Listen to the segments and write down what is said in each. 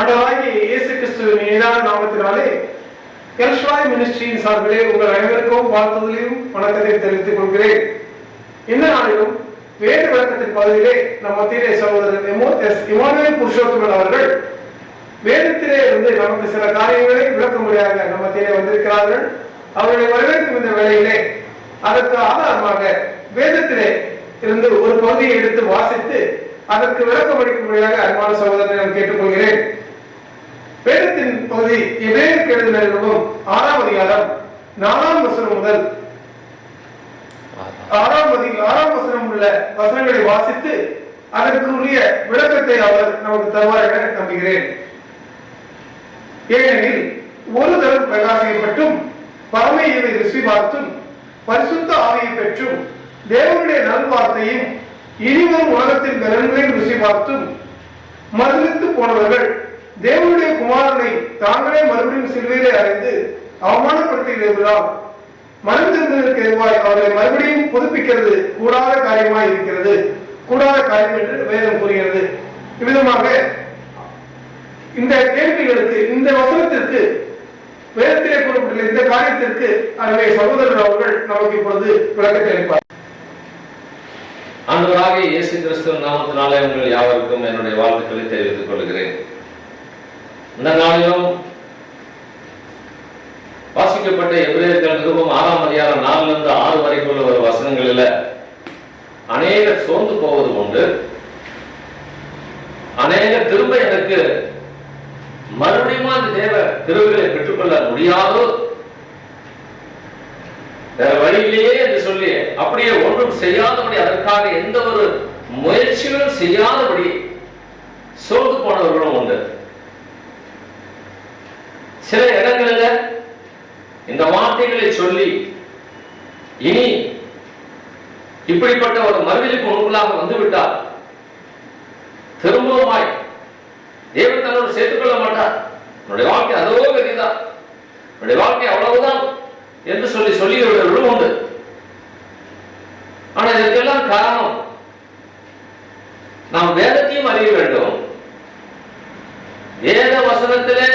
ஆண்டவராகிய இயேசு கிறிஸ்துவின் இனிதான நாமத்தினாலே எல்ஷாய் மினிஸ்ட்ரியின் சார்பிலே உங்கள் அனைவருக்கும் வாழ்த்துதலையும் வணக்கத்தை தெரிவித்துக் கொள்கிறேன். இந்த நாளிலும் வேத விளக்கத்தின் பகுதியிலே நம் மத்தியிலே சகோதரர் இமானுவேல் புருஷோத்தமன் அவர்கள் வேதத்திலே இருந்து நமக்கு சில காரியங்களை விளக்கும்படியாக நம் மத்தியிலே வந்திருக்கிறார்கள். அவர்களை வரவேற்கும் இந்த வேளையிலே அதற்கு ஆதாரமாக வேதத்திலே இருந்து ஒரு பகுதியை எடுத்து வாசித்து அதற்கு விளக்கம் அளிக்கும்படியாக அன்பான சகோதரனை நான் கேட்டுக்கொள்கிறேன். வேதத்தின் பகுதி எபிரேயருக்கு எழுதின நிருபம் 6ஆம் அதிகாரம் 4ஆம் வசனம் முதல் 6ஆம் வசனம் உள்ள வசனங்களை வாசித்து அதற்கு உரிய விளக்கத்தை அவர் நமக்கு தருவார் என நம்புகிறேன். ஏனெனில் ஒரு தரம் பிரகாசிக்கப்பட்டும் பரமையை ருசி பார்த்தும் பரிசுத்த ஆவியை பெற்றும் தேவனுடைய நல்வார்த்தையும் இனிவரும் உலகத்தின் பலன்களையும் ருசி பார்த்தும் மறுத்து போனவர்கள் தேவனுடைய குமாரனை தாங்களே மறுபடியும் சிலுவையிலே அறைந்து அவமானப்படுத்துகிறதால் மனம் திருந்ததற்கு எதுவாய் அவர்களை மறுபடியும் புதுப்பிக்கிறது கூடாத காரியமாய் இருக்கிறது. கூடாத காரியம் என்று வேதம் கூறுகிறது. இவ்விதமாக இந்த கேள்விகளுக்கு, இந்த வசனத்திற்கு, வேதத்திலே கூறப்பட்டுள்ள இந்த காரியத்திற்கு அருமை சகோதரர் அவர்கள் நமக்கு இப்பொழுது விளக்கத்தை அளிப்பார். ஆண்டவராகிய இயேசு கிறிஸ்துவின் நாமத்தினாலே உங்கள் யாவருக்கும் என்னுடைய வாழ்த்துக்களை தெரிவித்துக் கொள்கிறேன். இந்த நாளிலும் வாசிக்கப்பட்ட எபிரேயர்கள் நிருபம் 6ஆம் அதிகாரம் 4லிருந்து 6 வரைக்கும் உள்ள ஒரு வசனங்களில் அநேகர் சோர்ந்து போவது உண்டு. அநேகர் திரும்ப எனக்கு மறுபடியும் அந்த தேவ கிருபைகளை பெற்றுக்கொள்ள முடியாதோ, வேற வழியிலேயே என்று சொல்லி அப்படியே ஒன்றும் செய்யாதபடி, அதற்காக எந்த ஒரு முயற்சிகளும் செய்யாதபடி சோர்ந்து போனவர்களும் உண்டு. சில இடங்களில் இந்த வார்த்தைகளை சொல்லி இனி இப்படிப்பட்ட ஒரு மறுதலிப்பு உங்களுக்குள்ளாக வந்துவிட்டால் திரும்பவுமாய் தேவன் தன்னோடு சேர்த்துக் கொள்ள மாட்டார். என்னுடைய வாழ்க்கை அதோ கதிதான், என்னுடைய வாழ்க்கை அவ்வளவுதான் என்று சொல்லியவர்களும் உண்டு. ஆனா இதற்கெல்லாம் காரணம் நாம் வேதத்தையும் அறிய வேண்டும். வேத வசனத்திலே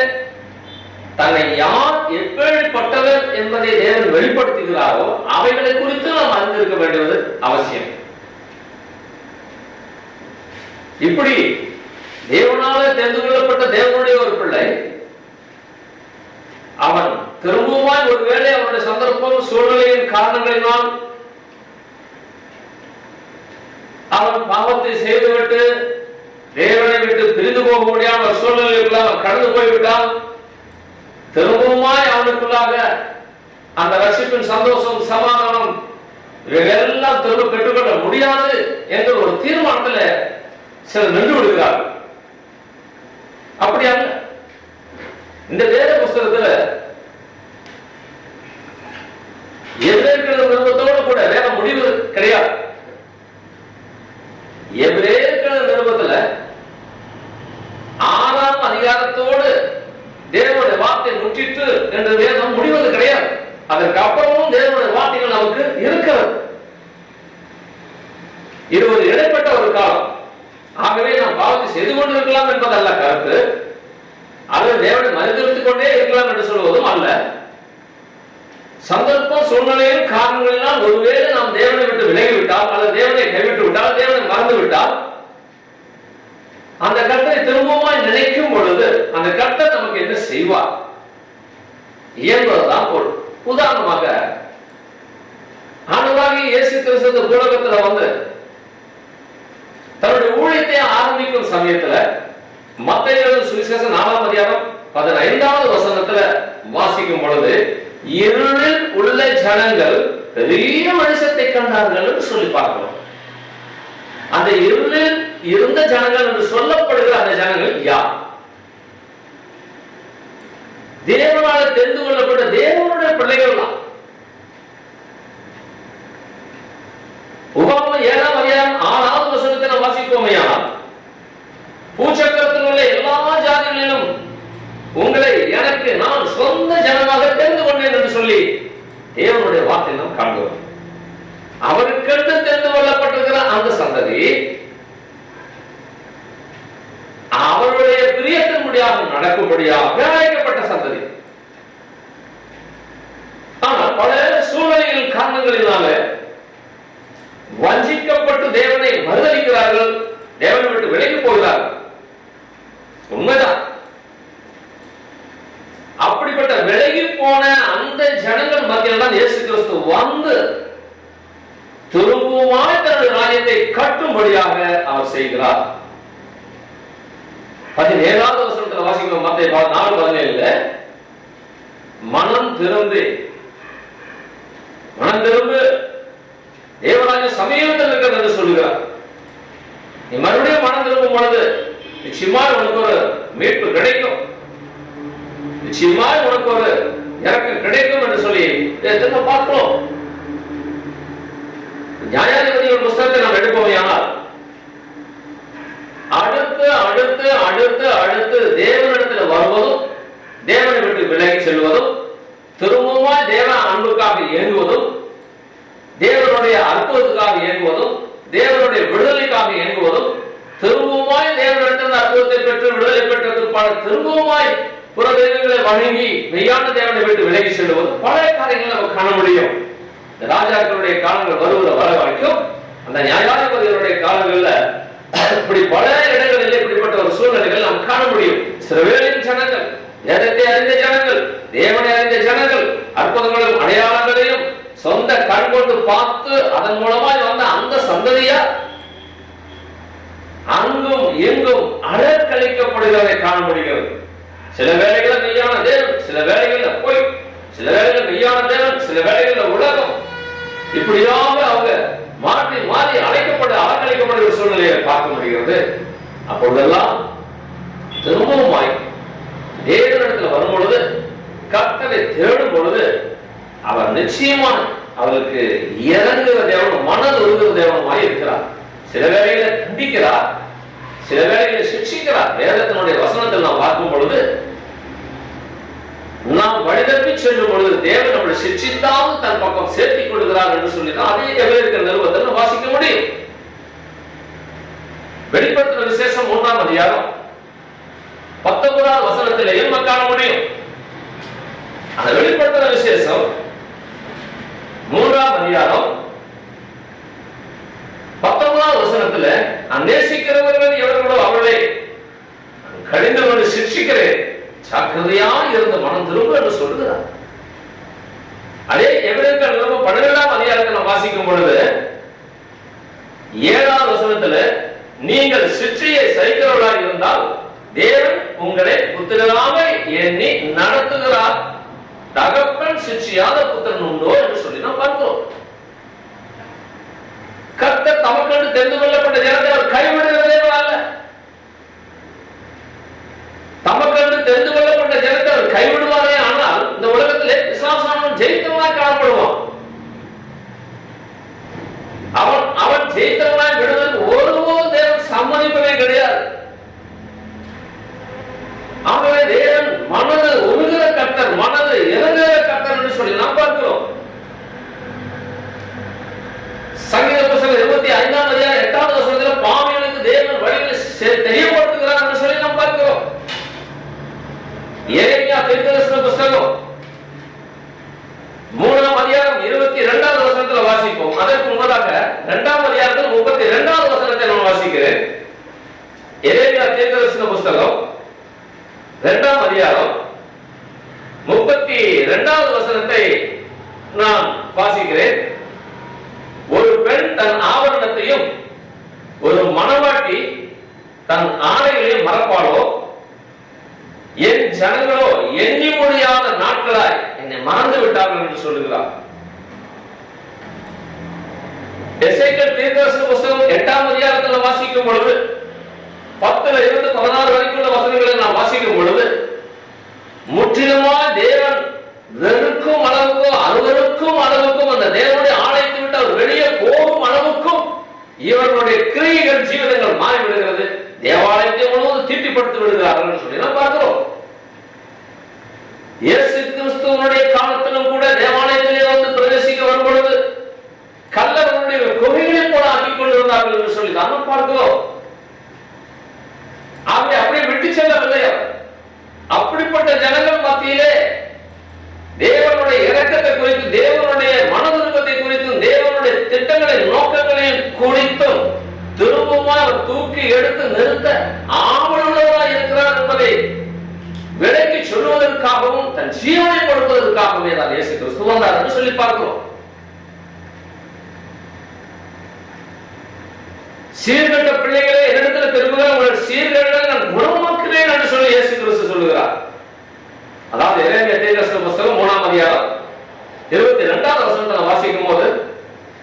தன்னை யார் எப்படிப்பட்டவர் என்பதை தேவன் வெளிப்படுத்துகிறாரோ அவைகளை குறித்து நாம் அறிந்திருக்க வேண்டியது அவசியம். இப்படி தேவனால தெரிந்து கொள்ளப்பட்ட தேவனுடைய ஒரு பிள்ளை அவன் திரும்பவுமாய் ஒருவேளை அவனுடைய சந்தர்ப்பம் சூழ்நிலையின் காரணங்களினால் அவன் பாவத்தை செய்துவிட்டு தேவனை விட்டு பிரிந்து போக முடியாத சூழ்நிலைக்குள்ள அவன் கடந்து போய்விட்டான். திரும்பவுமாய் அவனுக்குள்ளாக அந்த ரட்சிப்பின் சந்தோஷம், சமாதானம் இவைகளெல்லாம் திரும்ப பெற்றுக்கொள்ள முடியாது என்ற ஒரு தீர்மானத்தில் சிலர் நின்று விடுகிறார்கள். அப்படி அல்ல. இந்த வேத புஸ்தகத்துல எபிரேயர்கள் நிருபத்தோடு கூட வேற முடிவு கிடையாது. எபிரேயர்கள் நிருபத்துல 6ஆம் அதிகாரத்தோடு தேவனுடைய வார்த்தை முற்றிற்று என்று வேதம் முடிவது கிடையாது. அதற்கு அப்புறமும் தேவனுடைய வார்த்தைகள் நமக்கு இருக்கிறது. இது ஒரு இடைப்பட்ட ஒரு காலம். ஆகவே நாம் பாவத்தை செய்து கொண்டிருக்கலாம் என்பதல்ல கருத்து. அது தேவனை மறுதலித்துக் கொண்டே இருக்கலாம் என்று சொல்வதும் அல்ல. சந்தர்ப்பம், சூழ்நிலையும் காரணங்களினால் ஒருவேளை நாம் தேவனை விட்டு விலகிவிட்டால் அல்லது தேவனை கைவிட்டு விட்டால், தேவனை மறந்து விட்டால், அந்த கர்த்தரை திரும்பவும் நினைக்கும் பொழுது அந்த கர்த்தர் நமக்கு என்ன செய்வார் என்பதுதான் பொருள். உதாரணமாக ஆண்டவராகிய இயேசு கிறிஸ்து உலகத்துல வந்து தன்னுடைய ஊழியத்தை ஆரம்பிக்கும் சமயத்துல மத்தேயு சுவிசேஷம் 4ஆம் அதிகாரம் 15வது வசனத்துல வாசிக்கும் பொழுது இருளில் உள்ள ஜனங்கள் பெரிய வெளிச்சத்தை கண்டார்கள் என்று சொல்லி பார்க்கிறோம். அந்த இருளில் இருந்த ஜனங்கள் என்று சொல்லப்படுகிற அந்த ஜனங்கள் யார்? தேவனால தெரிந்து கொள்ளப்பட்ட தேவனுடைய பிள்ளைகள் தான். உபாகமம் 7ஆம் அதிகாரம் 6வது வசனத்தை நாம் வாசிப்போமையானால், பூச்சக்கரத்தில் உள்ள எல்லா ஜாதிகளிலும் உங்களை எனக்கு நான் சொந்த ஜனமாக தெரிந்து கொண்டேன் என்று சொல்லி தேவனுடைய வார்த்தை நாம் காண்கிறோம். அவருக்கென்று தெரிந்து கொள்ளப்பட்டிருக்கிற அந்த சந்ததி அவருடைய பிரியத்தின்படியாக நீதியாக நடக்கும்படியாக அழைக்கப்பட்ட சந்ததி. ஆனால் பல சூழ்நிலைகள் காரணங்களினால வஞ்சிக்கப்பட்டு தேவனை மறுதலிக்கிறார்கள், தேவனை விட்டு விலகி போகிறார்கள். உண்மைதான். அப்படிப்பட்ட விலகி போன அந்த ஜனங்கள் மத்தியில் தான் இயேசு கிறிஸ்து வந்து திரும்பவுமாய் தன்னுடைய ராஜ்யத்தை கட்டும்படியாக அவர் செய்கிறார். 17வது வசனத்தில் வாசிக்கிறோம். மத்தேயு 4:17 மனம் திரும்பு தேவராஜ்ய சமீபத்தில் இருக்கிறது என்று சொல்லுகிறார். நீ மறுபடியும் மனம் திரும்பும் பொழுது நிச்சயமாய் உனக்கு ஒரு மீட்பு கிடைக்கும், நிச்சயமாய் உனக்கு ஒரு இறக்கம் கிடைக்கும் என்று சொல்லி திரும்ப பார்க்கிறோம். நியாயாதிபதிகள் புஸ்தகத்தை நாம் எடுப்போமையானால் அடுத்து அடுத்து அடுத்து அடுத்து தேவனிடத்தில் வருவதும், தேவனை விட்டு விலகி செல்வதும், திரும்பவுமாய் தேவ அன்புக்காக இயங்குவதும், தேவனுடைய அற்புதத்துக்காக இயங்குவதும், தேவனுடைய விடுதலைக்காக இயங்குவதும், திரும்பவுமாய் தேவனிடத்தில் அற்புதத்தை பெற்று விடுதலை பெற்ற பிற்பாடு திரும்பவுமாய் புற தெய்வங்களை வணங்கி மெய்யான தேவனை விட்டு விலகி செல்வதும் பல காரியங்களை நம்ம காண முடியும். ராஜாக்களுடைய காலங்கள் வருவத வர வரைக்கும் அந்த நியாயாதிபதிகளுடைய காலங்கள்ல இப்படி பல இடங்களில் இப்படிப்பட்ட ஒரு சூழ்நிலைகள் நாம் காண முடியும். இஸ்ரவேலின் ஜனங்கள், வேதத்தை அறிந்த ஜனங்கள், தேவனை அறிந்த ஜனங்கள், அற்புதங்களையும் அடையாளங்களையும் சொந்த கண் கொண்டு பார்த்து அதன் மூலமாய் வந்த அந்த சந்ததியா அங்கும் எங்கும் அலக்கழிக்கப்படுகிறதை காண முடிகிறது. சில வேளைகளில் மெய்யான தேவன், சில வேளைகளில் பொய், சில வேளைகளில் மெய்யான தேவன், சில வேளைகளில் உலகம், இப்படியாக அவங்க மாற்றி மாறி அலக்கழிக்கப்படுகிற சூழ்நிலையை பார்க்க முடிகிறது. அப்பொழுதெல்லாம் திரும்பவுமாய் தேவனிடத்தில் வரும் பொழுது, கர்த்தரை தேடும் பொழுது அவர் நிச்சயமான அவருக்கு இறங்குகிற தேவனும் மனது உருகிற தேவனுமாய் இருக்கிறார். சில வேளைகளை கண்டிக்கிறார், சில வேளைகளை சிக்ஷிக்கிறார். வேதத்தினுடைய வசனத்தில் நாம் பார்க்கும் பொழுது நாம் வழிதப்பி செல்லும் பொழுது தேவன் நம்மளை சிக்ஷித்தாவது தன் பக்கம் சேர்த்திக் கொள்கிறார் என்று சொல்லிதான் அதே எபிரேயர் நிருபத்தில் வாசிக்க முடியும். வெளிப்படுத்தின விசேஷம் 3ஆம் அதிகாரம் 19வது வசனத்திலேயும் காண முடியும். அந்த வெளிப்படுத்தின விசேஷம் 3ஆம் அதிகாரம் 19வது வசனத்துல நேசிக்கிறவர்கள் எவர்களோ அவர்களை கடிந்து கொண்டு சிக்ஷிக்கிறேன், ஜாக்கிரதையா இருந்த மனம் திரும்ப என்று சொல்லுகிறார். அதே எபிரேயர் 12ஆம் அதிகாரத்தில் வாசிக்கும் பொழுது 7வது வசனத்துல நீங்கள் சிக்ஷையை சகிக்கிறவர்களாக இருந்தால் தேவன் உங்களை புத்திரராக எண்ணி நடத்துகிறார், தகப்பன் சிக்ஷியாத புத்திரன் உண்டோ என்று சொல்லி நாம் பார்க்கிறோம். கர்த்தர் தமக்கென்று தெரிந்து கொள்ளப்பட்ட ஜனத்தை அவர் கைவிடுகிறதே அல்ல. தமக்கென்று தெரிந்து கொள்ளப்பட்ட ஜனத்தை அவர் கைவிடுவாரே ஆனால் இந்த உலகத்திலே பிசாசானவன் ஜெயித்தவனாய் காணப்படுவான். அவன் ஜெயித்தவனாய் விடுவதற்கு ஒருபோதும் தேவன் சம்மதிப்பதே கிடையாது. ஆகவே தேவன் மனது உருகிற கர்த்தர், மனது இறங்குகிற கர்த்தர் என்று சொல்லி நாம் பார்க்கிறோம். சங்கீத புத்தகம் 25ஆம் அதிகாரம் 8வது வசனத்தில் பாவிகளுக்கு தேவன் வழிகளை தெரியப்படுத்துகிறார் என்று சொல்லி நாம் பார்க்கிறோம். எரேமியா தீர்க்கதரிசன புத்தகம் 3ஆம் அதிகாரம் 22வது வசனத்தில் வாசிப்போம். அதற்கு முன்னதாக 2ஆம் அதிகாரத்தில் 32வது வசனத்தை நான் வாசிக்கிறேன். எரேமியா தீர்க்கதரிசன புத்தகம் 2ஆம் அதிகாரம் 32வது வசனத்தை நான் வாசிக்கிறேன். ஒரு பெண் தன் ஆபரணத்தையும் ஒரு மணவாட்டி தன் ஆடைகளையும் மறப்பாளோ, என் ஜனங்களோ எண்ணி முடியாத நாட்களாய் என்னை மறந்து விட்டார்கள் என்று சொல்லுகிறார். எசேக்கியேல் தீர்க்கதரிசன புத்தகம் 8ஆம் அதிகாரத்தில் வாசிக்கும் பொழுது 10ல் இருந்து 16 வரைக்குள்ள வசனங்களை நாம் வாசிக்கும் பொழுது முற்றிலுமா தேவன் வெறுக்கும் அளவுக்கும் அருவருக்கும் அளவுக்கும் அந்த தேவனுடைய ஆலயத்தை விட்டு அவர் வெளியே போகும் அளவுக்கும் இவர்களுடைய கிரியைகள் ஜீவிதங்கள் மாறிவிடுகிறது. தேவாலயத்தை முழுவதும் தீட்டிப்படுத்தி விடுகிறார்கள் என்று சொல்லி நாம் பார்க்கிறோம். இயேசு கிறிஸ்துவனுடைய காலத்திலும் கூட தேவாலயத்திலே வந்து பிரவேசிக்க வரும் பொழுது கல்லவர்களுடைய குகைகளில் போல ஆக்கிக் கொண்டிருந்தார்கள் என்று சொல்லி நாம் பார்க்கிறோம். அப்படியே விட்டு செல்லவில்லை. அப்படிப்பட்ட ஜனங்கள் மத்தியிலே தேவனுடைய இரக்கத்தை குறித்து, தேவனுடைய மனதிருப்பத்தை குறித்தும், தேவனுடைய திட்டங்களை நோக்கங்களையும் குறித்தும் திரும்பவும் அவர் தூக்கி எடுத்து நிறுத்த ஆவலுள்ளவராய் இருக்கிறார் என்பதை விலைக்கு சொல்வதற்காகவும் தன் ஜீவனை கொடுப்பதற்காகவே தான் இயேசு கிறிஸ்து வந்தார் என்று சொல்லி பார்க்கிறோம். சீர்கட்ட பிள்ளைகளே என்னிடத்தில் திரும்புகிற உங்கள் சீர்கேடுகளை நான் குணமாக்குவேன் என்று சொல்லி இயேசு கிறிஸ்து சொல்லுகிறார். அதாவது எரேமியா தீர்க்கதரிசி புத்தகம் 3ஆம் அதிகாரம் 22வது வசனத்தை வாசிக்கும் போது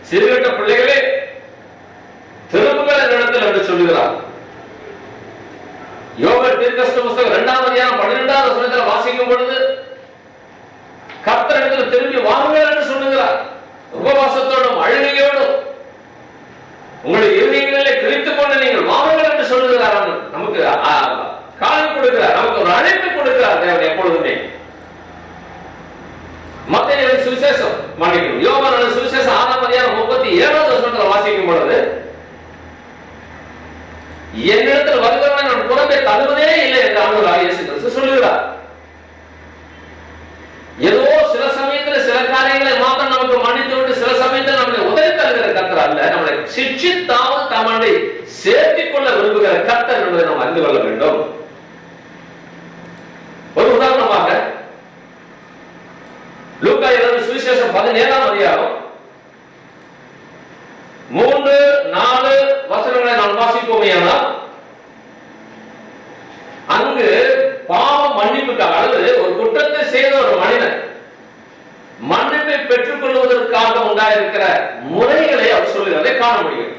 சீர்கட்ட பிள்ளைகளே திரும்புகிற என்னிடத்தில் என்று சொல்லுகிறார். யோவேல் தீர்க்கதரிசி புத்தகம் 2ஆம் அதிகாரம் 12வது வசனத்தில் வாசிக்கும் பொழுது கர்த்தரிடத்தில் திரும்பி வாருங்கள் என்று சொல்லுகிறார். உபவாசத்தோடும் அழுகையோடும் உங்களுடைய இருதயங்களிலே கிழித்துக் கொண்டு நீங்கள் வாருங்கள் என்று சொல்லுகிறார். நமக்கு காலம் கொடுக்கிறார், நமக்கு ஒரு அழைப்பு கொடுக்கிறார் தேவன் எப்பொழுதுமே. மத்தேயு சுவிசேஷம் மன்னிக்கணும், யோவான் சுவிசேஷம் 6ஆம் அதிகாரம் 37வது வசனத்தில் வாசிக்கும் பொழுது என்னிடத்தில் வருகிறவனை நான் புறம்பே தள்ளுவதே இல்லை என்று ஆண்டவராகிய இயேசு கிறிஸ்து சொல்லுகிறார். ஏதோ சில சமயத்தில் சில காரியங்களை மாத்திரம் நமக்கு மன்னித்து விட்டு சில சமயத்தில் நம்மளை உதவி தருகிற கர்த்தர் அல்ல, நம்மளை சிட்சித்தாவது தம்மை சேர்த்திக் கொள்ள விரும்புகிற கர்த்தர் என்பதை நாம் அறிந்து கொள்ள வேண்டும். ஒரு உதாரணமாக லூக்கா எழுதின சுவிசேஷம் 17ஆம் அதிகாரம் 3-4 வசனங்களை நாம் வாசிப்போமேயானால் அங்கு பாவ மன்னிப்புக்காக அல்லது ஒரு குற்றத்தை செய்த ஒரு மனிதன் மன்னிப்பை பெற்றுக் கொள்வதற்காக உண்டாயிருக்கிற முறைகளை அவர் சொல்லுகிறதை காண முடியும்.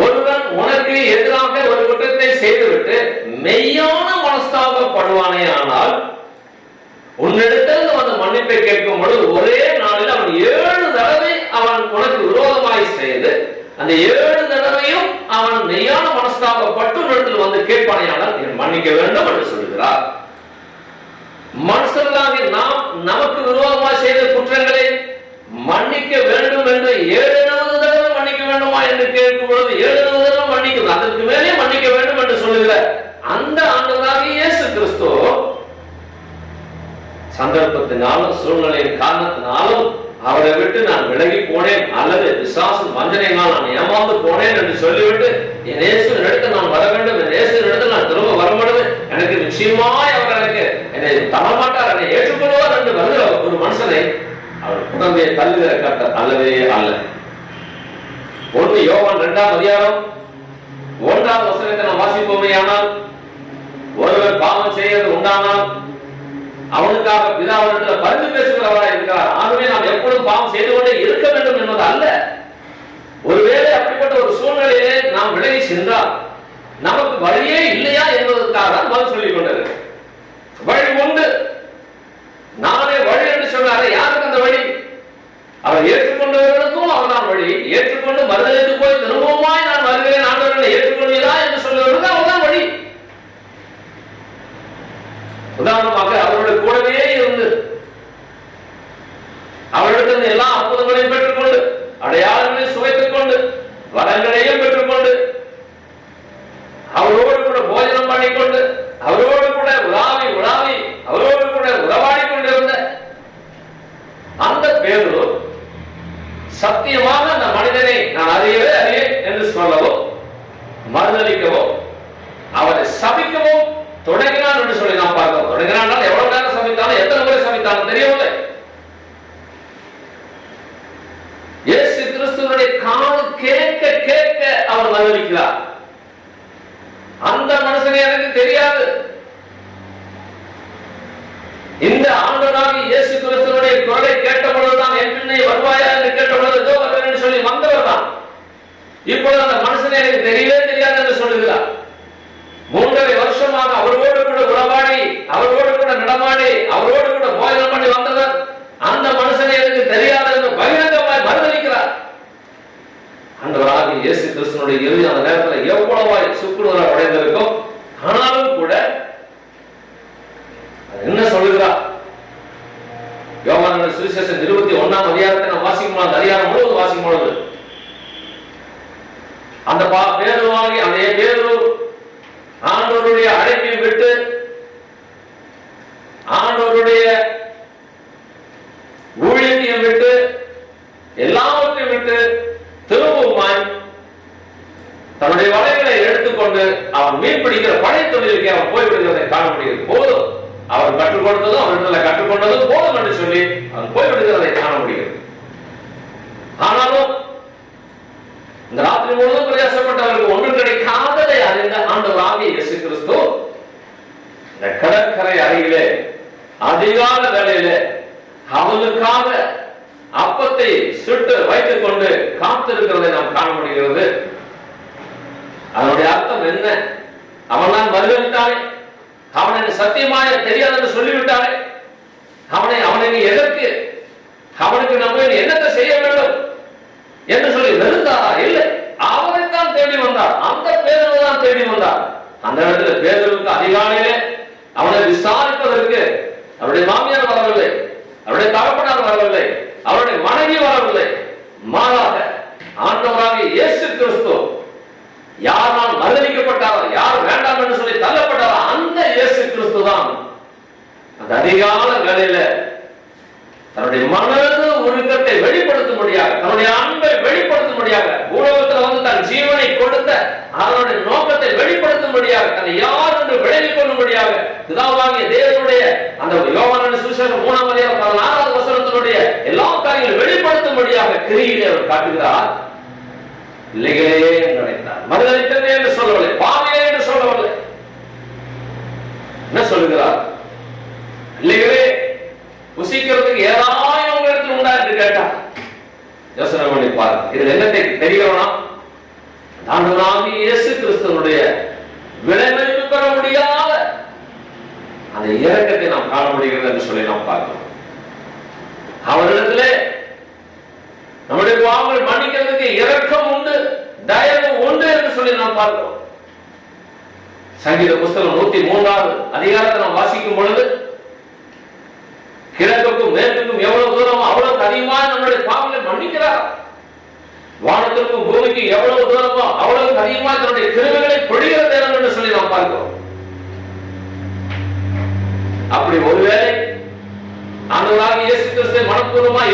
ஒருவன் உனக்கு எதிராக ஒரு குற்றத்தை செய்துவிட்டு மெய்யான மனஸ்தாபப்படுவானே ஆனால் உன்னிடத்தில் வந்து மன்னிப்பை கேட்கும் பொழுது ஒரே நாளில் அவன் 7 தடவை அவன் உனக்கு விரோதமாய் செய்து அந்த 7 தடவையும் அவன் மெய்யான மனஸ்தாபப்பட்டு உன்னிடத்தில் வந்து கேட்பானையானால் மன்னிக்க வேண்டும் என்று சொல்லுகிறார். மனுஷர்களாகி நாம் நமக்கு விரோதமாய் செய்த குற்றங்களை மன்னிக்க வேண்டும் என்று 7 தடவை மன்னிக்க வேண்டுமா என்று கேட்கும் பொழுது 7 தடவை மன்னிக்கும், அதற்கு மேலே மன்னிக்க வேண்டும் என்று சொல்லுகிற அந்த ஆண்டவராகிய இயேசு கிறிஸ்து சந்தர்ப்பத்தினாலும் சூழ்நிலையின் காரணத்தினாலும் அவரை விட்டு நான் விலகி போனேன் அல்லது விசுவாசம் வஞ்சனையினால் நான் ஏமாந்து போனேன் என்று சொல்லிவிட்டு என் இயேசுவின் இடத்தில் நான் வர வேண்டும், என் இயேசுவின் இடத்தில் நான் திரும்ப வரும்பொழுது எனக்கு நிச்சயமாய் அவர் எனக்கு என்னை தரமாட்டார், என்னை ஏற்றுக்கொள்வார் என்று வருகிற ஒரு மனுஷனை அவர் குழந்தையை தள்ளுகிற கர்த்தர் அல்லவே அல்ல. 1 யோவான் 2ஆம் அதிகாரம் 1வது வசனத்தை நாம் வாசிப்போமேயானால் ஒருவர் பாவம் செய்வது உண்டானால் அவனுக்காக பிதாவிடத்தில் பரிந்து பேசுகிறவராய் இருக்கிறார். ஆகவே நாம் எப்பொழுதும் பாவம் செய்து கொண்டே இருக்க வேண்டும் என்பது அல்ல. ஒருவேளை அப்படிப்பட்ட ஒரு சூழ்நிலையிலே நாம் விலகி சென்றால் நமக்கு வழியே இல்லையா என்பதற்காக தான் பதில் சொல்லிக் கொண்டிருக்கிறேன். வழி உண்டு, நானே வழி என்று சொன்னாரே, யாருக்கு அந்த வழி? அவர் ஏற்றுக்கொண்டவர்களுக்கும் அவர்தான் வழி. ஏற்றுக்கொண்டு மறுதலித்து போய் திரும்பவுமாய் நான் வருகிறேன் ஆண்டவர்களை ஏற்றுக்கொள்வீரா என்று சொல்லுவதற்கு அவர்தான் வழி. உதாரணமாக அவருடைய கூடவே இருந்து அவரிடத்தில் எல்லா அற்புதங்களையும் பெற்றுக்கொண்டு அடையாளங்களையும் சுவைத்துக் கொண்டு வரங்களையும் பெற்றுக்கொண்டு அவரோடு கூட போஜனம் பண்ணிக்கொண்டு அவரோடு கூட உலாவி அவரோடு கூட உறவாடி கொண்டிருந்த அந்த பேரு சத்தியமாக அந்த மனிதனை நான் அறியவே அறியேன் என்று சொல்லவோ மறுதளிக்கவோ அவரை சபிக்கவோ தொடங்கினான் என்று சொல்லி நாம் பார்க்கிறோம். தொடங்கினான் எவ்வளவு நேரம் சமைத்தாலும் எத்தனை முறை சமைத்தாலும் தெரியவில்லை. இயேசு கிறிஸ்துவினுடைய காது கேட்க கேட்க அவர் மறுதளிக்கிறார். அந்த மனுஷனை எனக்கு தெரியாது. இந்த ஆண்டவராகிய இயேசு கிறிஸ்துவினுடைய குரலை கேட்ட பொழுதுதான் என் பின்னே வருவாயா என்று கேட்ட பொழுது இதோ வருவேன் என்று சொல்லி வந்தவர் தான். இப்பொழுது அந்த மனுஷனை எனக்கு தெரியவே தெரியாது என்று சொல்லுகிறார். 3.5 வருஷமாக அவரோடு கூட உறவாடி அவரோடு கூட நடமாடி அவரோடு கூட போஜனம் பண்ணி வந்தவர் அந்த மனுஷனை எனக்கு தெரியாது என்று பகிரங்கமாய் மறுதளிக்கிறார். ஆண்டவராகிய இயேசு கிறிஸ்துவினுடைய இறுதி அந்த நேரத்தில் எவ்வளவாய் சுக்குநூறாக உடைந்திருக்கும். ஆனாலும் கூட என்ன சொல்லுகிறார்? யோவான் சுவிசேஷம் 21ஆம் அதிகாரத்தை நாம் வாசிக்கும் பொழுது அதிகாரம் முழுவதும் வாசிக்கும் பொழுது அந்த பேதுருவாகி அந்த பேதுரு ஆண்டவருடைய அழைப்பை விட்டு முடியும். போதும், அவர் கற்றுக் கொடுத்ததும் அவரிடத்துல கற்றுக்கொண்டதும் போதும் என்று சொல்லி அவன் போய்விடுகிறதை காண முடியும். ஆனாலும் இந்த ராத்திரி முழுவதும் பிரயாசப்பட்டவருக்கு ஒன்றும் கிடைக்காததை அறிந்த ஆண்டவராகிய இயேசு கிறிஸ்து இந்த கடற்கரை அருகிலே அதிகால வேளையிலே அவனுக்காக அப்பத்தை சுட்டு வைத்துக் கொண்டு காத்திருக்கிறதை நாம் காண முடிகிறது. அதனுடைய அர்த்தம் என்ன? அவன் தான் மறுதளித்தானே, அவன் எனக்கு சத்தியமாய தெரியாது என்று சொல்லிவிட்டானே, அவனை நீ எதற்கு, அவனுக்கு நம்ம என்னத்தை செய்ய வேண்டும் என்று சொல்லி வெறுத்தாரா? இல்லை, அவனைத்தான் தேடி வந்தார். அந்த பேதுரு தான் தேடி வந்தார். அந்த இடத்துல பேதுருவுக்கு அதிகாலையிலே அவனை விசாரிப்பதற்கு அவருடைய மாமியார் வரவில்லை, அவருடைய தகப்பனார் வரவில்லை, அவருடைய மனைவி வரவில்லை. மாறாக ஆண்டவராகிய இயேசு கிறிஸ்து யாரால் மறுதளிக்கப்பட்டாரோ, யார் வேண்டாம் என்று சொல்லி தள்ளப்பட்டாரோ அந்த இயேசு கிறிஸ்து தான் அந்த அதிகால வேளையில தன்னுடைய மனது உருக்கத்தை வெளிப்படுத்தும்படியாக, தன்னுடைய அன்பை வெளிப்படுத்தும்படியாக, உலகத்தில் வந்து தன் ஜீவனை கொடுத்த அதனுடைய நோக்கத்தை வெளிப்படுத்தும்படியாக, தன்னை யார் என்று விளங்கிக் கொள்ளும்படியாக பிதாவாகிய தேவனுடைய அந்த யோவானின் சுவிசேஷம் 3ஆம் அதிகாரம் 16வது வசனத்தினுடைய எல்லா காரியங்களும் வெளிப்படுத்தும்படியாக கிரியிலே அவர் காட்டுகிறார். இல்லைகளே நினைத்தார், மறுதளித்ததே என்று சொல்லவில்லை, பாவியே என்று சொல்லவில்லை. என்ன சொல்லுகிறார்? இல்லைகளே, புசிக்கிறதுக்கு ஏதாவது உங்க இடத்துல உண்டா என்று கேட்டார். யோசனை பண்ணி பாருங்க. இதுல என்ன தெரிகிறோம்னா, ஆண்டவராகிய இயேசு கிறிஸ்துவினுடைய விலை மதிப்பு பெற முடியாத அந்த இரக்கத்தை நாம் காண முடிகிறது என்று சொல்லி நாம் பார்க்கிறோம். அவரிடத்திலே நம்முடைய பாவங்களை மன்னிக்கிறதுக்கு இரக்கம் உண்டு, தயவு உண்டு என்று சொல்லி நாம் பார்க்கிறோம். சங்கீத புஸ்தகம் 103வது அதிகாரத்தை நாம் வாசிக்கும் பொழுது, கிழக்குக்கும் மேற்குக்கும் எவ்வளவு தூரமோ அவ்வளவு அதிகமாக நம்முடைய பாவங்களை மன்னிக்கிறார். வானத்திற்கும் பூமிக்கு எவ்வளவு தூரமோ அவ்வளவு அதிகமாக தன்னுடைய கிருபைகளை பொழிகிற தேவன் என்று சொல்லி நாம் பார்க்கிறோம். அப்படி ஒருவேளை ஆண்டவராகிய இயேசு கிறிஸ்துவை மனப்பூர்வமாக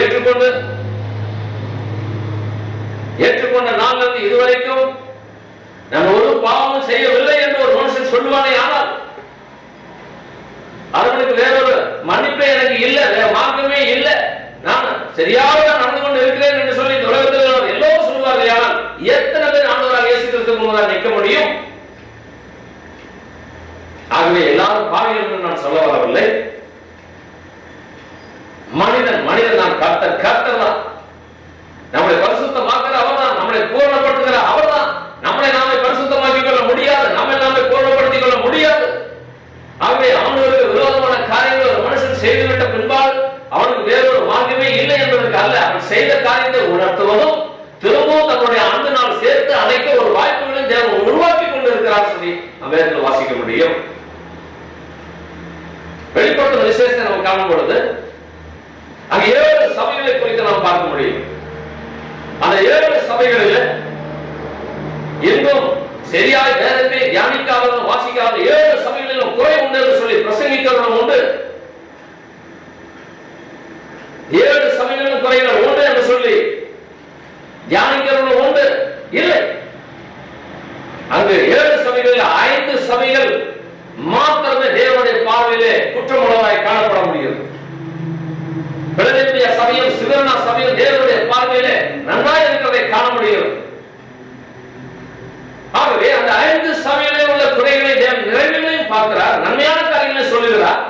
ஏற்றுக்கொண்ட நாங்கள் இதுவரைக்கும் நான் ஒரு பாவமும் செய்யவில்லை என்று ஒரு மனுஷன் சொல்லுவானே, ஆனால் அவனுக்கு வேறொரு மன்னிப்பே எனக்கு இல்லை, வேற மார்க்கமே இல்லை, நான் சரியாக நடந்து கொண்டு இருக்கிறேன் என்று சொல்லி உலகத்தில் எல்லோரும் சொல்லுவார்கள். ஆனால் எத்தனை பேர் ஆண்டவராக இயேசு கிறிஸ்துவுக்கு முன்னால் நிற்க முடியும்? ஆகவே எல்லாரும் பாவிகள் என்று நான் சொல்ல வரவில்லை. மனிதன் நான் கர்த்தர் தான். நம்மளை பரிசுத்தமாக்குற அவர் தான், நம்மளை பூர்ணப்படுத்துகிற அவர் தான். நம்மளை நாமே பரிசுத்தமாக்கிக் கொள்ள முடியாது, நம்மை நாமே பூர்ணப்படுத்திக் கொள்ள முடியாது. ஆகவே அவனுக்கு விரோதமான காரியங்கள் ஒரு மனுஷன் செய்துவிட்ட பின்பால் அவனுக்கு வேறொரு மார்க்கமே இல்லை என்பதற்கு அல்ல, அவன் செய்த காரியத்தை உணர்த்துவதும் திரும்பவும் தன்னுடைய அன்பினால் சேர்த்து அழைக்க ஒரு வாய்ப்புகளை தேவன் உருவாக்கி கொண்டிருக்கிறார் சொல்லி நம்ம வாசிக்க முடியும். வெளிப்படுத்தும் விசேஷத்தை நாம் காணும் பொழுது அங்க 7 சபைகளை குறித்து நாம் பார்க்க முடியும். அந்த 7 சபைகளில் எங்கும் சரியாய் வேதத்தை தியானிக்காதவர்கள், வாசிக்காத 7 சபைகளிலும் குறை உண்டு என்று சொல்லி பிரசங்கிக்கிறவர்களும் உண்டு. 7 சபைகளிலும் குறைகள் உண்டு என்று சொல்லி தியானிக்கிறவர்களும் உண்டு. இல்லை, அங்கு 7 சபைகளில் 5 சபைகள் மாத்திரமே தேவனுடைய பார்வையிலே குற்றமுள்ளதாய் காணப்பட முடியும். பிலதெல்பியா சபையும் சிவர்னா சபையும் தேவனுடைய பார்வையிலே நன்றாய் இருக்கிறதை காண முடியும். ஆகவே அந்த 5 சபையிலே உள்ள குறைகளை தேவன் நிறைவுகளையும் பார்க்கிறார், நன்மையான காரியங்களை சொல்லுகிறார்.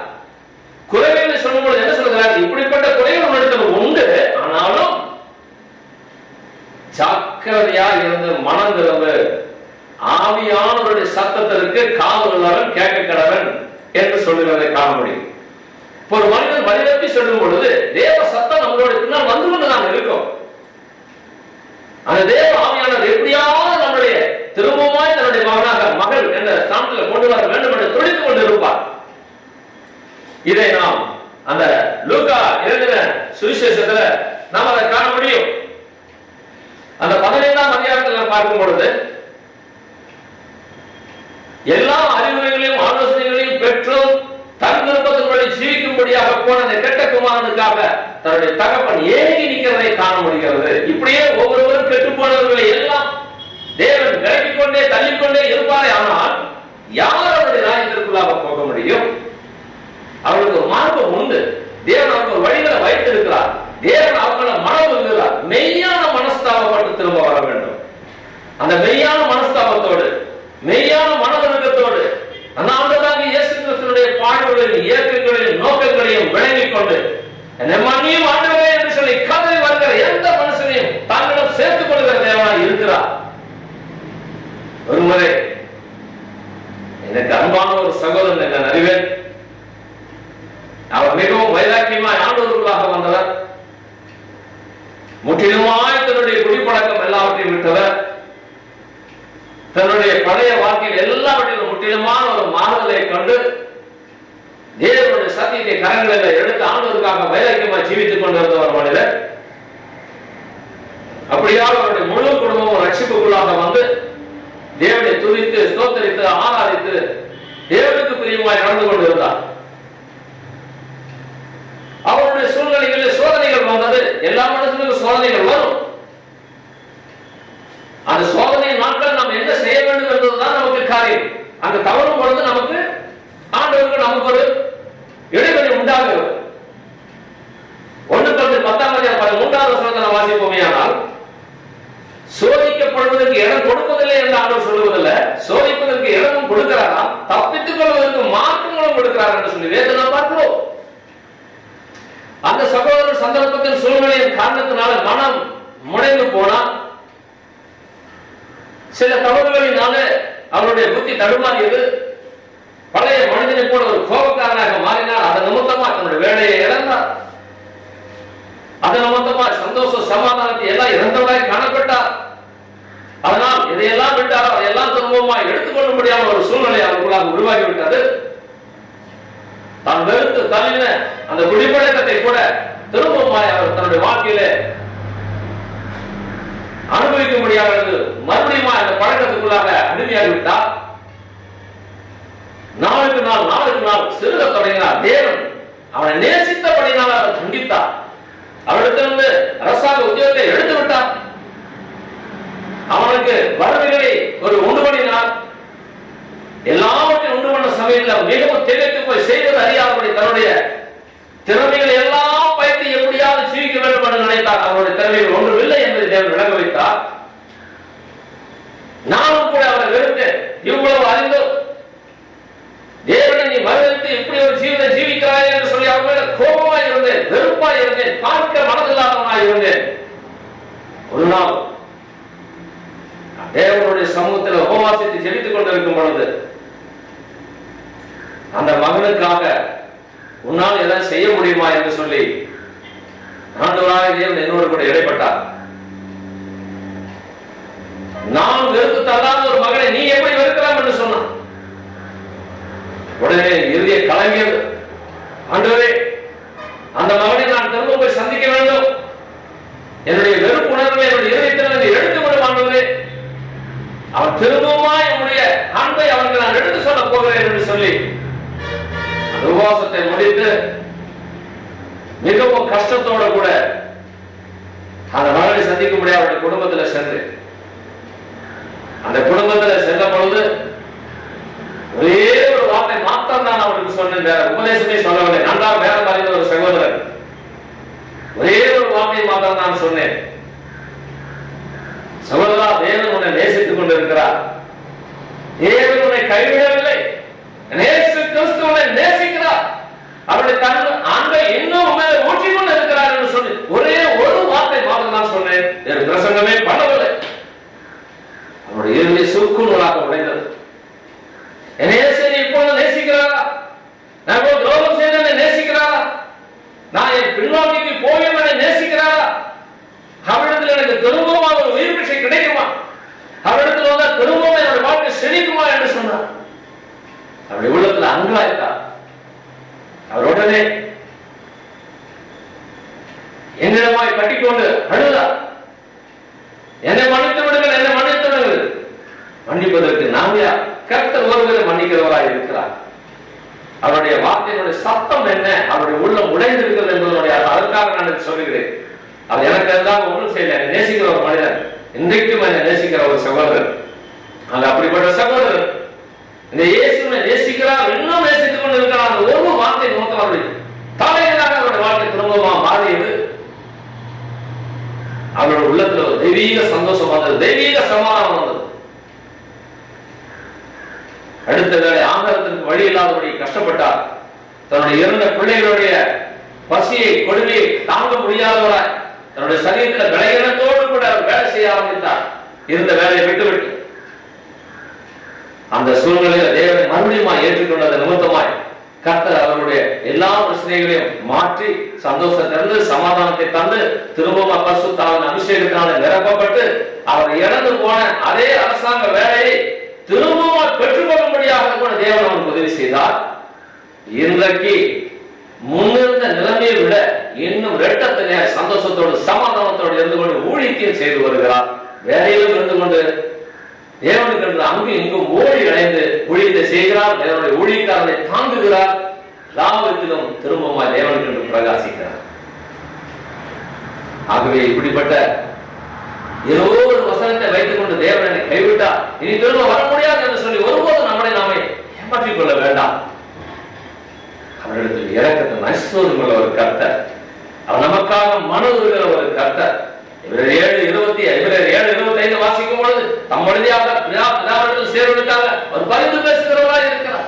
குறைகளை சொல்லும்போது என்ன சொல்கிறார்? இப்படிப்பட்ட குறைகள் உன்னிடத்தில் உண்டு, ஆனாலும் ஜாக்கிரதையா இருந்து மனம் திரும்பு, ஆவியானவருடைய சத்தத்திற்கு காவலன் கேட்க கடவன் என்று சொல்லுகிறதை காண முடியும். ஒரு மனிதன் வழிநடத்தி சொல்லும் பொழுது தேவ சத்தம் நம்மளோட பின்னால் வந்து கொண்டு நாம் இருக்கோம். அந்த தேவ ஆவியானவர் எப்படியாவது நம்முடைய திரும்பவுமாய் தன்னுடைய மகள் என்ற ஸ்தானத்தில் கொண்டு வர வேண்டும் என்று துடித்துக் கொண்டு இருப்பார். இதை நாம் அந்த லூக்கா எழுதின சுவிசேஷத்துல நாம் அதை காண முடியும். அந்த 15ஆம் அதிகாரத்தில் நாம் பார்க்கும் பொழுது எல்லா அறிவுரைகளையும் ஆலோசனைகளையும் பெற்றும் தன் விருப்பத்தின்படி ஜீவிக்கும்படியாக போன அந்த கெட்ட குமாரனுக்காக தன்னுடைய தகப்பன் ஏங்கி நிற்கிறதை காண முடிகிறது. இப்படியே ஒவ்வொருவரும் கெட்டு போனவர்களை எல்லாம் தேவன் விலகிக் கொண்டே தள்ளிக்கொண்டே இருப்பாரே, ஆனால் யார் அவருடைய ராஜ்யத்திற்குள்ளாக போக முடியும்? கொண்டு என்னை மன்னியும் ஆண்டவரே என்று சொல்லி கதறி வருகிற எந்த மனுஷனையும் தங்களிடம் சேர்த்துக் கொள்கிற தேவனாய் இருக்கிறார். ஒருமுறை எனக்கு அன்பான ஒரு சகோதரன் நான் அறிவேன். அவர் மிகவும் வைராக்கியமாய் ஆண்டவருக்குள்ளாக வந்தவர். முற்றிலுமாய் தன்னுடைய குடிப்பழக்கம் எல்லாவற்றையும் விட்டவர். தன்னுடைய பழைய வாழ்க்கையில் எல்லாவற்றிலும் முற்றிலுமான ஒரு மாறுதலை கொண்டு தேவனுடைய சத்தியத்தை கரங்களில் எடுத்து ஆண்டவருக்காக வைராக்கியமாய் ஜீவித்துக் கொண்டிருந்த ஒரு மனிதர். அப்படியாக அவருடைய முழு குடும்பமும் ரட்சிப்புக்குள்ளாக வந்து தேவனை துதித்து ஸ்தோத்தரித்து ஆராதித்து தேவனுக்கு பிரியமாய் நடந்து கொண்டிருந்தார். அவருடைய சூழ்நிலைகளில் சோதனைகள் வந்தது. எல்லா மனுஷனுக்கும் சோதனைகள் வரும். அந்த சோதனை நாட்கள் நாம் என்ன செய்ய வேண்டும் என்பதுதான் நமக்கு காரியம். அந்த தவறும் பொழுது நமக்கு ஆண்டவருக்கு நமக்கு ஒரு இடைவெளி உண்டாகிறது. 1 Corinthians 10:13 வாசிப்போமேயானால், சோதிக்கப்படுவதற்கு இடம் கொடுப்பதில்லை என்று ஆண்டவர் சொல்லுவதில்லை, சோதிப்பதற்கு இடமும் கொடுக்கிறாராம், தப்பித்துக் கொள்வதற்கு மார்க்கங்களும் கொடுக்கிறார் என்று சொல்லி வேதனை பார்க்கிறோம். அந்த சகோதரர் சந்தர்ப்பத்தின் சூழ்நிலையின் காரணத்தினால மனம் முனைந்து போனார். சில தவறுகளினால அவருடைய புத்தி தடுமாறியது. பழைய மனிதனை போல ஒரு கோபக்காரனாக மாறினார். அதன் நிமித்தமா தன்னுடைய வேலையை இழந்தார். அதன் நிமித்தமா சந்தோஷ சமாதானத்தை எல்லாம் இழந்தவராய் காணப்பட்டார். அதனால் இதையெல்லாம் விட்டார். அதையெல்லாம் திரும்பவுமாய் எடுத்துக்கொள்ள முடியாத ஒரு சூழ்நிலை அவர்களுக்காக உருவாகிவிட்டது. தான் வெறுத்து தள்ளின அந்த குடிப்பழக்கத்தை கூட திரும்பவுமாய் அவர் தன்னுடைய வாழ்க்கையில அனுபவிக்க முடியாத மறுபடியும் அந்த பழக்கத்துக்குள்ளாக அடிமையாகிவிட்டார். நாளுக்கு நாள் சிறுக தொடங்கினார். தேவன் அவனை நேசித்தபடினால் அவர் கண்டித்தார். அவரிடத்திலிருந்து அரசாங்க உத்தியோகத்தை எடுத்து விட்டார். அவனுக்கு வறுமைகளை ஒரு உண்டு பண்ணினார். எல்லாவற்றையும் உண்டு பண்ண சமயத்தில் மிகவும் திகைத்து போய் செய்வது அறியாதபடி தன்னுடைய திறமைகளை எல்லாம் வைத்து எப்படியாவது ஜீவிக்க வேண்டும் என்று நினைத்தார். அவருடைய திறமைகள் ஒன்றுமில்லை என்பதை தேவன் விளங்க வைத்தார். நானும் கூட அவரை வெறுத்தேன். இவ்வளவு அறிந்தோம் தேவனை நீ மறுத்து இப்படி ஒரு ஜீவனை ஜீவிக்கிறாய் என்று சொல்லி அவர் மேல கோபமாய் இருந்தேன், வெறுப்பாய் இருந்தேன், பார்க்க மனதில்லாதவனாய் இருந்தேன். ஒரு நாள் தேவனுடைய சமூகத்தில் உபவாசத்தை ஜெபித்துக் கொண்டிருக்கும் பொழுது அந்த மகனுக்காக உன்னால் எதாவது செய்ய முடியுமா என்று சொல்லி ஆண்டவராகிய தேவன் என்னோடு கூட இடைப்பட்டார். நான் வெறுத்து தள்ளாத ஒரு மகனை நீ எப்படி வெறுக்கலாம் என்று சொன்னான். உடனே இறுதியை கலங்கியது. ஆண்டவரே, அந்த மகனை நான் திரும்ப போய் சந்திக்க வேண்டும். என்னுடைய வெறுப்பு உணர்வை என்னுடைய இதயத்தில் எடுத்துவிடும் ஆண்டவரே. அவன் திரும்பவுமாய் என்னுடைய அன்பை அவனுக்கு நான் எடுத்து சொல்ல போகிறேன் என்று சொல்லி அந்த உபவாசத்தை முடித்து மிகவும் கஷ்டத்தோடு கூட அந்த மகனை சந்திக்க முடியாது அவருடைய குடும்பத்தில் சென்று அந்த குடும்பத்தில் சென்ற பொழுது ஒரே ஒரு வார்த்தை மாத்திரம் நான் அவருக்கு சொன்னேன். வேற உபதேசமே சொல்லவில்லை. நன்றாக வேற அறிந்த ஒரு சகோதரர் ஒரே ஒரு வார்த்தையை மாத்திரம் நான் சொன்னேன். சகோதரா, தேவன் உன்னை நேசித்துக் கொண்டிருக்கிறார். தேவன் உன்னை கைவிடவில்லை. நேசு கிறிஸ்து உன்னை நேசிக்கிறார். அவருடைய தன் அன்பை இன்னும் மேல ஊற்றிக் கொண்டு இருக்கிறார் என்று சொல்லி ஒரே ஒரு வார்த்தை மாத்திரம் நான் சொன்னேன். என் பிரசங்கமே பண்ணவில்லை. அவருடைய இறுதி சுக்கு நூலாக உடைந்தது. இப்பொழுது நேசிக்கிறாரா? நான் துரோகம் செய்த நேசிக்கிறாரா? நான் என் பின்னோக்கிக்கு போயும் நேசிக்கிறாரா? அவரிடத்தில் எனக்கு திரும்பவும் ஒரு உயிர் பிச்சை கிடைக்குமா? அவரிடத்தில் வந்தால் திரும்பவும் என்னுடைய வாழ்க்கை செழிக்குமா என்று சொன்னார். அவருடைய உள்ளத்தில் அங்கலாய்த்தார். அவர் உடனே என்னிடமாய் கட்டிக்கொண்டு அழுதார். என்னை மன்னித்து விடுங்கள், என்னை மன்னித்து விடுங்கள். மன்னிப்பதற்கு நாங்கள் கர்த்தர் ஒருவரை மன்னிக்கிறவராய் இருக்கிறார். அவருடைய வார்த்தையினுடைய சத்தம் என்ன? அவருடைய உள்ளம் உடைந்திருக்கிறது என்பதனுடைய அதற்காக நான் சொல்லுகிறேன். அவர் எனக்கு எல்லாம் ஒன்றும் செய்யல. நேசிக்கிற ஒரு மனிதன், இன்றைக்கும் என்னை நேசிக்கிற ஒரு சகோதரர். அந்த அப்படிப்பட்ட சகோதரர் இந்த இயேசுவை நேசிக்கிறார், இன்னும் நேசித்துக் கொண்டு இருக்கிறார். அந்த ஒரு வார்த்தை நோக்கம் அவருடைய தலைவராக அவருடைய வாழ்க்கை திரும்பமா மாறியது. அவருடைய உள்ளத்துல ஒரு தெய்வீக சந்தோஷம் வந்தது, தெய்வீக சமாதானம் வந்தது. அடுத்த வேலை ஆகாரத்திற்கு வழி இல்லாதபடி கஷ்டப்பட்டார். தன்னுடைய 2 பிள்ளைகளுடைய பசியை கொடுமையை தாங்க முடியாதவராய் தன்னுடைய சரீரத்தில் விளையினத்தோடு கூட அவர் வேலை செய்ய ஆரம்பித்தார். இருந்த வேலையை விட்டுவிட்டு அந்த சூழ்நிலையில் தேவனை மறுபடியும் ஏற்றுக்கொண்டது நிமித்தமாய் கர்த்தர் அவருடைய எல்லா பிரச்சனைகளையும் மாற்றி சந்தோஷத்தை தந்து சமாதானத்தை தந்து திரும்பவும் பரிசுத்த ஆவியின் அபிஷேகத்தினால நிரப்பப்பட்டு அவர் இழந்து போன அதே அரசாங்க வேலையை திரும்பவும் பெற்றுக்கொள்ளும்படியாக கூட தேவன் அவருக்கு உதவி செய்தார். இன்றைக்கு முன்னிருந்த நிலைமையை விட இன்னும் இரட்டத்திலே சந்தோஷத்தோடு சமாதானத்தோடு இருந்து கொண்டு ஊழியத்தையும் செய்து வருகிறார். வேலையிலும் இருந்து கொண்டு தேவனுக்கு என்று அங்கும் இங்கும் ஓடி அடைந்து ஊழியத்தை செய்கிறார். தேவனுடைய ஊழியக்காரனை தாங்குகிறார். லாபத்திலும் திரும்பமாய் தேவனுக்கு என்று பிரகாசிக்கிறார். ஆகவே இப்படிப்பட்ட ஏதோ ஒரு வசனத்தை வைத்துக் கொண்டு தேவனை கைவிட்டார், இனி திரும்ப வர முடியாது என்று சொல்லி ஒருபோதும் நம்மளை நாமே ஏமாற்றிக் கொள்ள வேண்டாம். அவரிடத்தில் இரக்கத்தை நைசோடு உள்ள ஒரு கர்த்தர், அவர் நமக்காக மனதுருகிற ஒரு கர்த்தர். இவரர் 7:25 வாசிக்கும் பொழுது தம் மனிதியாக சேர்வதற்காக அவர் பரிந்து பேசுகிறவராக இருக்கிறார்.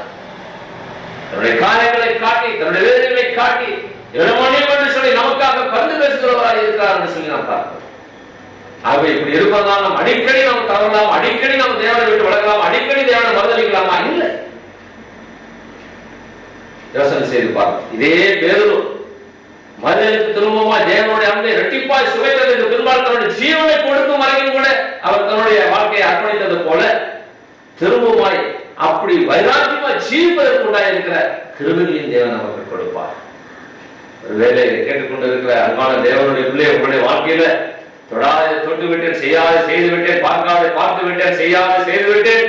தன்னுடைய காரியங்களை காட்டி தன்னுடைய வேதனைகளை காட்டி இடமணியம் என்று சொல்லி நமக்காக பரிந்து பேசுகிறவராக இருக்கிறார் என்று சொல்லி நாம் பார்க்கிறோம். ஆகவே இப்படி இருப்பதால் நாம் அடிக்கடி நாம் தவறலாம், அடிக்கடி நாம் தேவனை விட்டு விலகலாம், அடிக்கடி தேவனை மறுதளிக்கலாமா? இல்லை. யோசனை செய்து பாருங்கள். இதே பேரு மறுதலுக்கு திரும்பமா தேவனுடைய அன்பை இரட்டிப்பாய் சுவைத்ததுக்கு பின்பால் தன்னுடைய ஜீவனை கொடுக்கும் வரைக்கும் கூட அவர் தன்னுடைய வாழ்க்கையை அர்ப்பணித்தது போல திரும்பமாய் அப்படி வைராக்கியமாய் ஜீவிப்பதற்கு உண்டாயிருக்கிற கிருபையின் தேவன் நமக்கு கொடுப்பார். ஒரு வேலையை கேட்டுக்கொண்டு இருக்கிற அன்பான தேவனுடைய பிள்ளை, உங்களுடைய வாழ்க்கையில தொடாத தொட்டு விட்டேன், செய்யாத செய்து விட்டேன், பார்க்காத பார்த்து விட்டேன், செய்யாத செய்து விட்டேன்,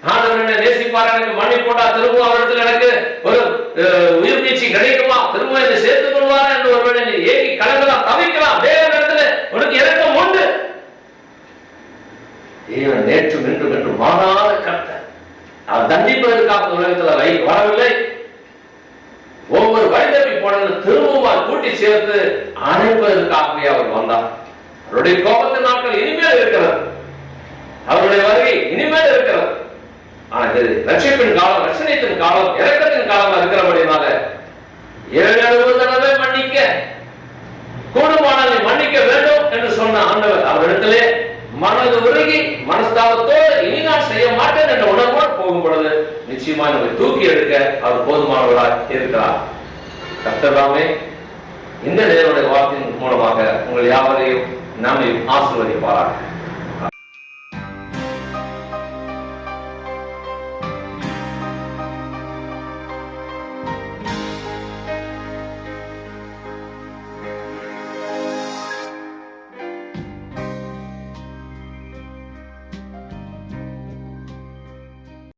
ஆண்டவர் என்ன நேசிப்பார், எனக்கு மண்ணி போட்டா திரும்ப அவரிடத்தில் எனக்கு ஒரு உயிர் நீச்சி கிடைக்குமா, திரும்ப என்னை சேர்த்துக் கொள்வார் என்று ஒருவேளை நீ ஏகி கலங்கலாம், தவிக்கலாம். தேவன் இடத்துல உனக்கு இரக்கம் உண்டு. தேவன் நேற்றும் இன்றும் என்று மாறாத கர்த்தர். அவர் தண்டிப்பதற்காக உலகத்தில் வரவில்லை. ஒவ்வொரு வழிதப்பி போனது திரும்பவும் கூட்டி சேர்த்து அணைப்பதற்காகவே அவர் வந்தார். அவருடைய கோபத்தின் நாட்கள் இனிமேல் இருக்கிறது, அவருடைய வருகை இனிமேல் இருக்கிறது. ஆனா ரட்சிப்பின் காலம், ரட்சணியத்தின் காலம், இரக்கத்தின் காலம் இருக்கிறபடினால 7 தடவை மன்னிக்க கூடுமானதை மன்னிக்க வேண்டும் என்று சொன்ன ஆண்டவர் அவரிடத்திலே மனது உருகி மனஸ்தாபத்தோடு இனி நான் செய்ய மாட்டேன் என்ற உணர்வோடு போகும் பொழுது நிச்சயமா நம்மை தூக்கி எடுக்க அவர் போதுமானவராக இருக்கிறார். கர்த்தராமே இந்த தேவனுடைய வார்த்தையின் மூலமாக உங்கள் யாவரையும் நம்மை ஆசீர்வதிப்பாராக.